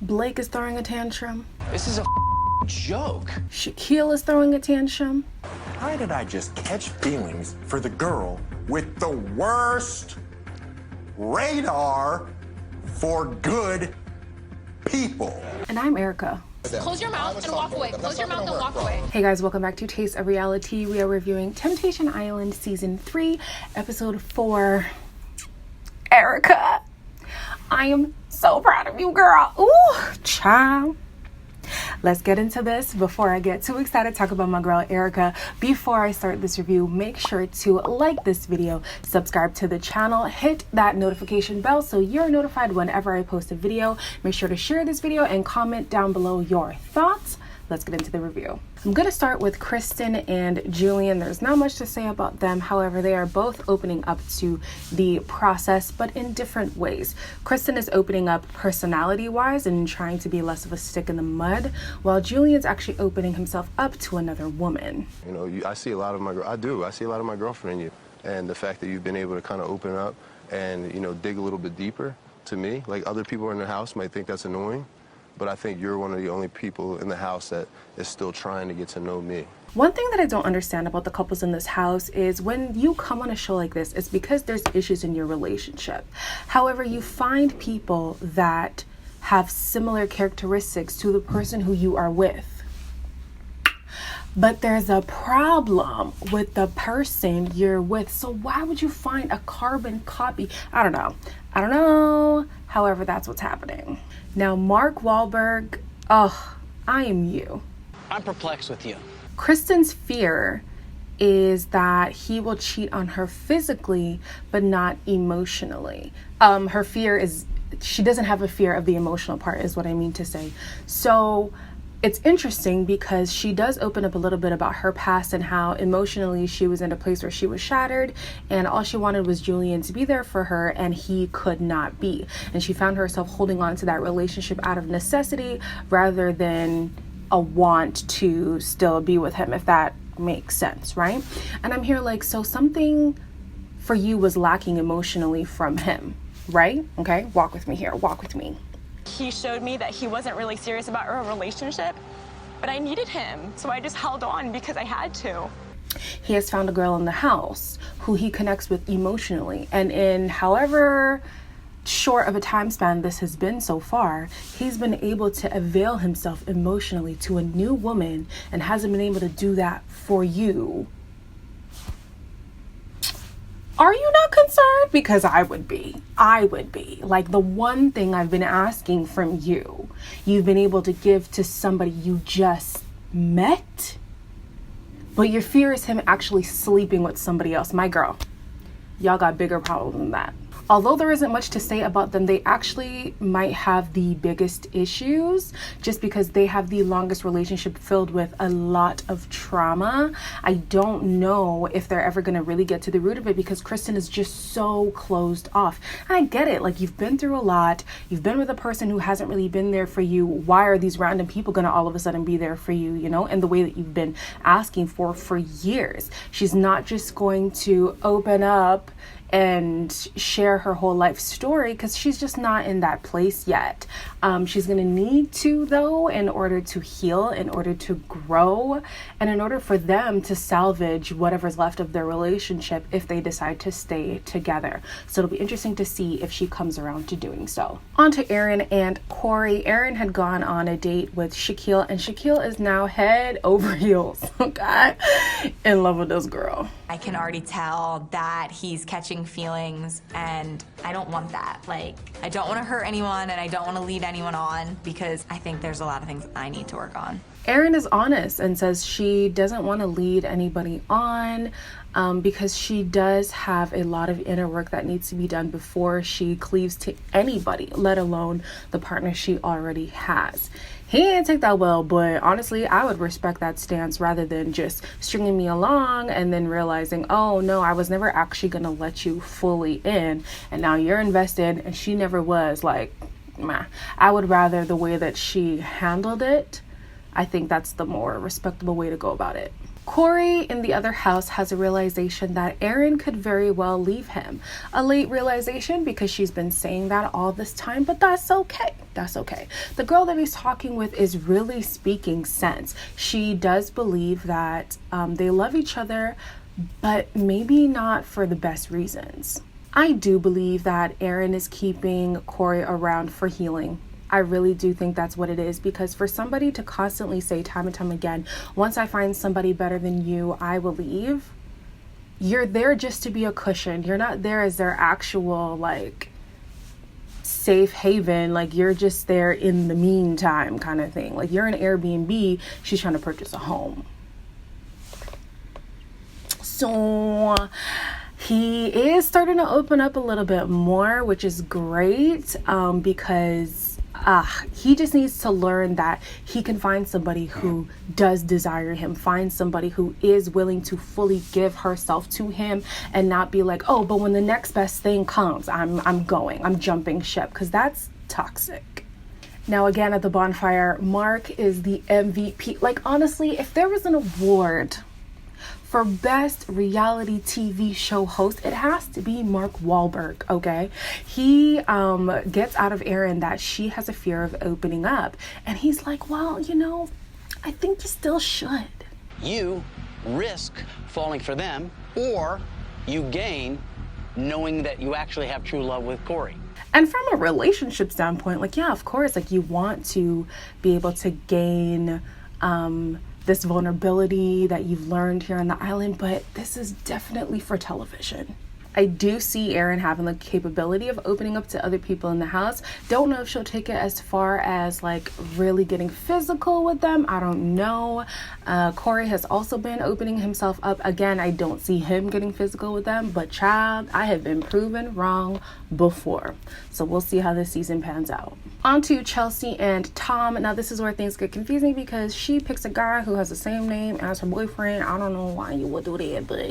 Blake is throwing a tantrum. This is a joke. Shaquille is throwing a tantrum. Why did I just catch feelings for the girl with the worst radar for good people? And I'm Erica. Close your mouth and walk away. Close your mouth and walk away. Hey guys, welcome back to Taste of Reality. We are reviewing Temptation Island Season 3, Episode 4. Erica, I am so proud of you, girl. Ooh, child. Let's get into this. Before I get too excited to talk about my girl Erica, before I start this review, make sure to like this video, subscribe to the channel, hit that notification bell so you're notified whenever I post a video. Make sure to share this video and comment down below your thoughts. Let's get into the review. I'm gonna start with Kristen and Julian. There's not much to say about them. However, they are both opening up to the process, but in different ways. Kristen is opening up personality-wise and trying to be less of a stick in the mud, while Julian's actually opening himself up to another woman. You know, I see a lot of my girlfriend in you, and the fact that you've been able to kind of open up and, you know, dig a little bit deeper to me. Like, other people in the house might think that's annoying, but I think you're one of the only people in the house that is still trying to get to know me. One thing that I don't understand about the couples in this house is when you come on a show like this, it's because there's issues in your relationship. However, you find people that have similar characteristics to the person who you are with. But there's a problem with the person you're with. So why would you find a carbon copy? I don't know. However, that's what's happening. Now, Mark Wahlberg, I am you. I'm perplexed with you. Kristen's fear is that he will cheat on her physically, but not emotionally. Her fear is, she doesn't have a fear of the emotional part, is what I mean to say. So it's interesting because she does open up a little bit about her past and how emotionally she was in a place where she was shattered and all she wanted was Julian to be there for her, and he could not be. And she found herself holding on to that relationship out of necessity rather than a want to still be with him, if that makes sense, right? And I'm here like, so something for you was lacking emotionally from him, right? Okay, walk with me here, walk with me. He showed me that he wasn't really serious about our relationship, but I needed him, so I just held on because I had to. He has found a girl in the house who he connects with emotionally, and in however short of a time span this has been so far, he's been able to avail himself emotionally to a new woman and hasn't been able to do that for you. Are you not concerned? Because I would be. Like, the one thing I've been asking from you, you've been able to give to somebody you just met, but your fear is him actually sleeping with somebody else. My girl, y'all got bigger problems than that. Although there isn't much to say about them, they actually might have the biggest issues just because they have the longest relationship filled with a lot of trauma. I don't know if they're ever going to really get to the root of it because Kristen is just so closed off. And I get it. Like, you've been through a lot. You've been with a person who hasn't really been there for you. Why are these random people going to all of a sudden be there for you, you know, in the way that you've been asking for years? She's not just going to open up and share her whole life story because she's just not in that place yet. She's gonna need to, though, in order to heal, in order to grow, and in order for them to salvage whatever's left of their relationship if they decide to stay together. So it'll be interesting to see if she comes around to doing so. On to Aaron and Corey. Aaron had gone on a date with Shaquille, and Shaquille is now head over heels, okay, in love with this girl. I can already tell that he's catching feelings, and I don't want that. Like, I don't want to hurt anyone, and I don't want to lead anyone on because I think there's a lot of things I need to work on. Erin is honest and says she doesn't want to lead anybody on because she does have a lot of inner work that needs to be done before she cleaves to anybody, let alone the partner she already has. He didn't take that well, but honestly, I would respect that stance rather than just stringing me along and then realizing, oh no, I was never actually going to let you fully in, and now you're invested and she never was. Like, meh. I would rather the way that she handled it. I think that's the more respectable way to go about it. Corey in the other house has a realization that Aaron could very well leave him. A late realization because she's been saying that all this time, but that's okay. That's okay. The girl that he's talking with is really speaking sense. She does believe that they love each other, but maybe not for the best reasons. I do believe that Aaron is keeping Corey around for healing. I really do think that's what it is, because for somebody to constantly say time and time again, once I find somebody better than you, I will leave. You're there just to be a cushion. You're not there as their actual, like, safe haven. Like, you're just there in the meantime kind of thing. Like, you're an Airbnb. She's trying to purchase a home. So he is starting to open up a little bit more, which is great, because he just needs to learn that he can find somebody who does desire him, find somebody who is willing to fully give herself to him, and not be like, oh, but when the next best thing comes, I'm jumping ship, because that's toxic. Now, again, at the bonfire, Mark is the MVP. Like, honestly, if there was an award for best reality TV show host, it has to be Mark Wahlberg, okay? He gets out of Erin that she has a fear of opening up. And he's like, well, you know, I think you still should. You risk falling for them, or you gain knowing that you actually have true love with Corey. And from a relationship standpoint, like, yeah, of course, like, you want to be able to gain this vulnerability that you've learned here on the island, but this is definitely for television. I do see Erin having the capability of opening up to other people in the house. Don't know if she'll take it as far as, like, really getting physical with them. I don't know. Corey has also been opening himself up. Again, I don't see him getting physical with them, but child, I have been proven wrong before. So we'll see how this season pans out. On to Chelsea and Tom. Now, this is where things get confusing, because she picks a guy who has the same name as her boyfriend. I don't know why you would do that, but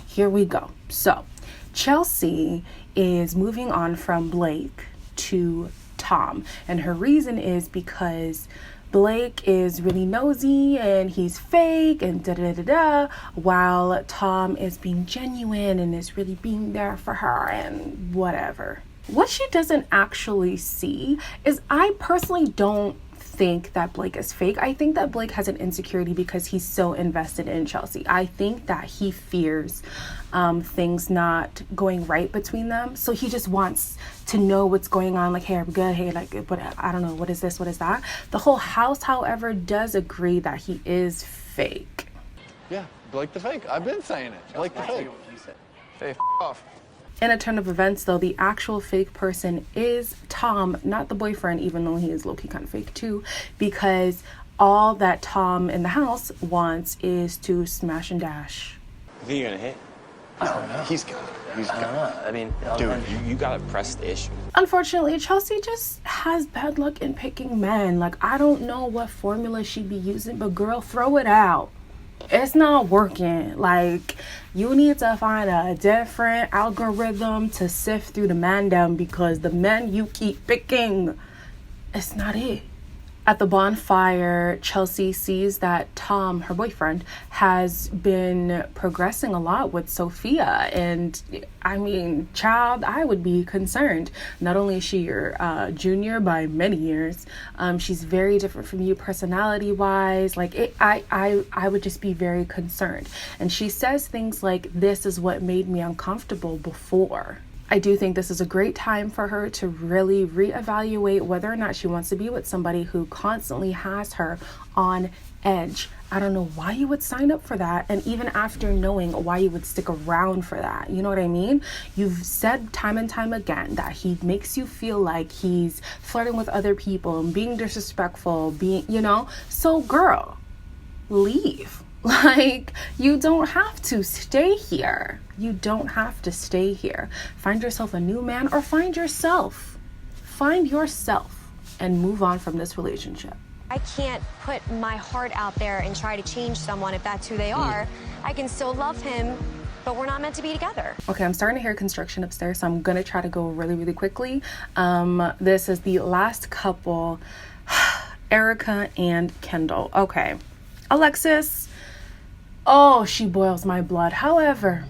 here we go. So Chelsea is moving on from Blake to Tom, and her reason is because Blake is really nosy and he's fake and da-da-da-da, while Tom is being genuine and is really being there for her and whatever. What she doesn't actually see is, I personally don't think that Blake is fake. I think that Blake has an insecurity because he's so invested in Chelsea. I think that he fears things not going right between them. So he just wants to know what's going on. Like, hey, are we good? Hey, like, what, I don't know. What is this? What is that? The whole house, however, does agree that he is fake. Yeah, Blake the fake. I've been saying it. Blake the fake. Hey, off. In a turn of events, though, the actual fake person is Tom, not the boyfriend, even though he is low-key kind of fake too, because all that Tom in the house wants is to smash and dash. Is he gonna hit? I don't know. He's good. He's good. I mean, dude, you gotta press the issue. Unfortunately, Chelsea just has bad luck in picking men. Like, I don't know what formula she be using, but girl, throw it out. It's not working. Like, you need to find a different algorithm to sift through the man down, because the men you keep picking, it's not it. At the bonfire, Chelsea sees that Tom, her boyfriend, has been progressing a lot with Sophia. And I mean, child, I would be concerned. Not only is she your junior by many years, she's very different from you personality-wise. Like, I would just be very concerned. And she says things like, this is what made me uncomfortable before. I do think this is a great time for her to really reevaluate whether or not she wants to be with somebody who constantly has her on edge. I don't know why you would sign up for that, and even after knowing why you would stick around for that. You know what I mean? You've said time and time again that he makes you feel like he's flirting with other people and being disrespectful, being, you know? So girl, leave. Like, you don't have to stay here. You don't have to stay here. Find yourself a new man, or find yourself. Find yourself and move on from this relationship. I can't put my heart out there and try to change someone if that's who they are. I can still love him, but we're not meant to be together. Okay, I'm starting to hear construction upstairs, so I'm gonna try to go really, really quickly. This is the last couple, Erica and Kendall. Okay, Alexis, Oh, she boils my blood. However,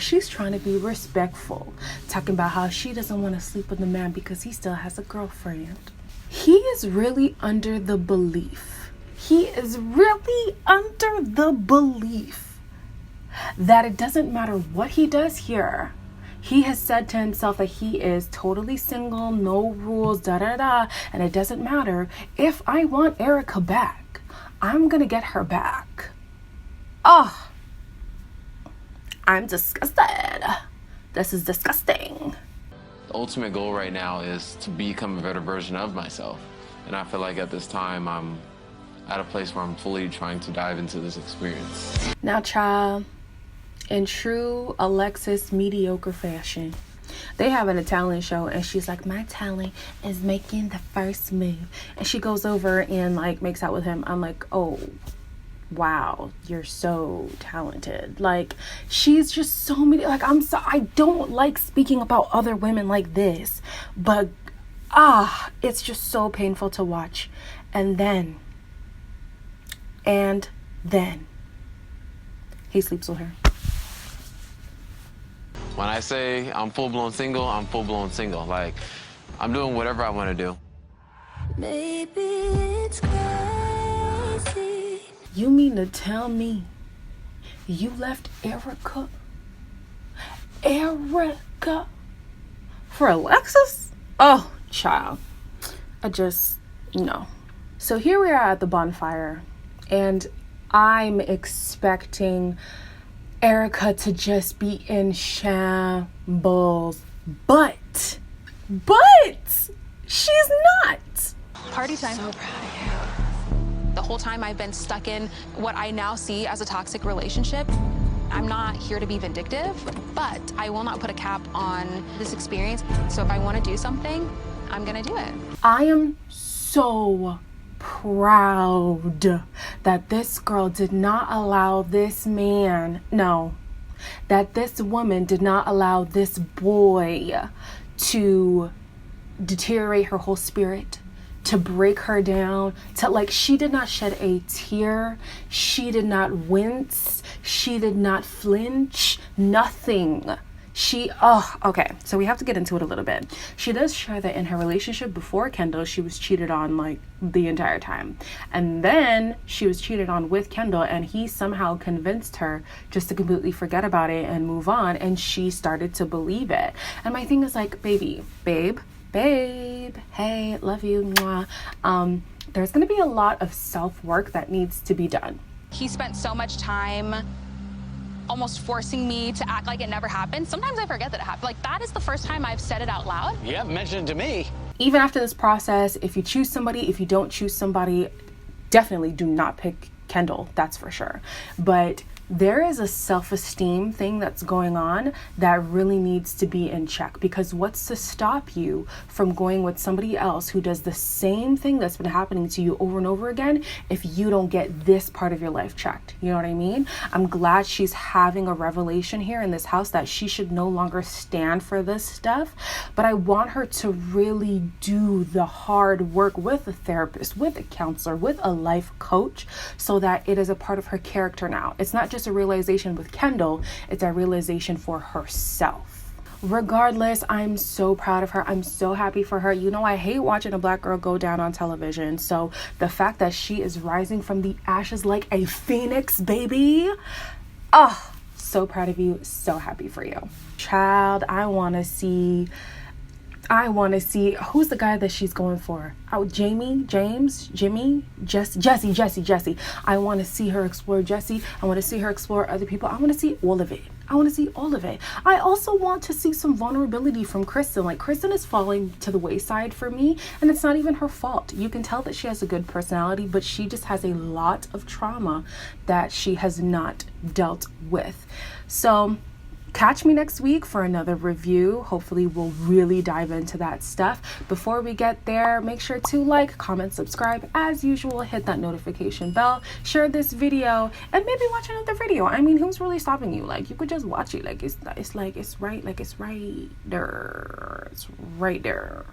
she's trying to be respectful, talking about how she doesn't want to sleep with the man because he still has a girlfriend. He is really under the belief that it doesn't matter what he does here. He has said to himself that he is totally single, no rules, and it doesn't matter. If I want Erica back, I'm gonna get her back. Oh, I'm disgusted. This is disgusting. The ultimate goal right now is to become a better version of myself. And I feel like at this time, I'm at a place where I'm fully trying to dive into this experience. Now, child, in true Alexis mediocre fashion, they have an Italian show and she's like, my talent is making the first move. And she goes over and like makes out with him. I'm like, oh, wow, you're so talented. Like, she's just so many, like, I don't like speaking about other women like this, but it's just so painful to watch. And then he sleeps with her. When I say I'm full-blown single, I'm full-blown single. Like, I'm doing whatever I want to do. Maybe it's crazy. You mean to tell me you left Erica for Alexis? Oh, child. No. So here we are at the bonfire, and I'm expecting Erica to just be in shambles, but she's not. Party time. So proud of you. The whole time I've been stuck in what I now see as a toxic relationship. I'm not here to be vindictive, but I will not put a cap on this experience. So if I want to do something, I'm gonna do it. I am so proud that this girl did not allow this man, that this woman did not allow this boy to deteriorate her whole spirit, to break her down, to like, she did not shed a tear, she did not wince, she did not flinch, nothing. Okay, so we have to get into it a little bit. She does share that in her relationship before Kendall, she was cheated on like the entire time. And then she was cheated on with Kendall, and he somehow convinced her just to completely forget about it and move on, and she started to believe it. And my thing is like, babe, hey, love you, mwah. There's gonna be a lot of self-work that needs to be done. He spent so much time almost forcing me to act like it never happened. Sometimes I forget that it happened. Like, that is the first time I've said it out loud. You haven't mentioned it to me. Even after this process, if you choose somebody, if you don't choose somebody, definitely do not pick Kendall, that's for sure. But there is a self-esteem thing that's going on that really needs to be in check, because what's to stop you from going with somebody else who does the same thing that's been happening to you over and over again if you don't get this part of your life checked? You know what I mean? I'm glad she's having a revelation here in this house that she should no longer stand for this stuff, but I want her to really do the hard work with a therapist, with a counselor, with a life coach, so that it is a part of her character now. It's not just a realization with Kendall, it's a realization for herself. Regardless, I'm so proud of her. I'm so happy for her. You know, I hate watching a black girl go down on television. So the fact that she is rising from the ashes like a phoenix, baby. Oh, so proud of you. So happy for you. Child, I want to see who's the guy that she's going for. Jesse. I want to see her explore Jesse. I want to see her explore other people. I want to see all of it. I also want to see some vulnerability from Kristen. Like, Kristen is falling to the wayside for me, and it's not even her fault. You can tell that she has a good personality, but she just has a lot of trauma that she has not dealt with. So catch me next week for another review. Hopefully we'll really dive into that stuff. Before we get there, make sure to like, comment, subscribe. As usual, hit that notification bell, share this video, and maybe watch another video. I mean, who's really stopping you? Like, you could just watch it. Like, it's right there. It's right there.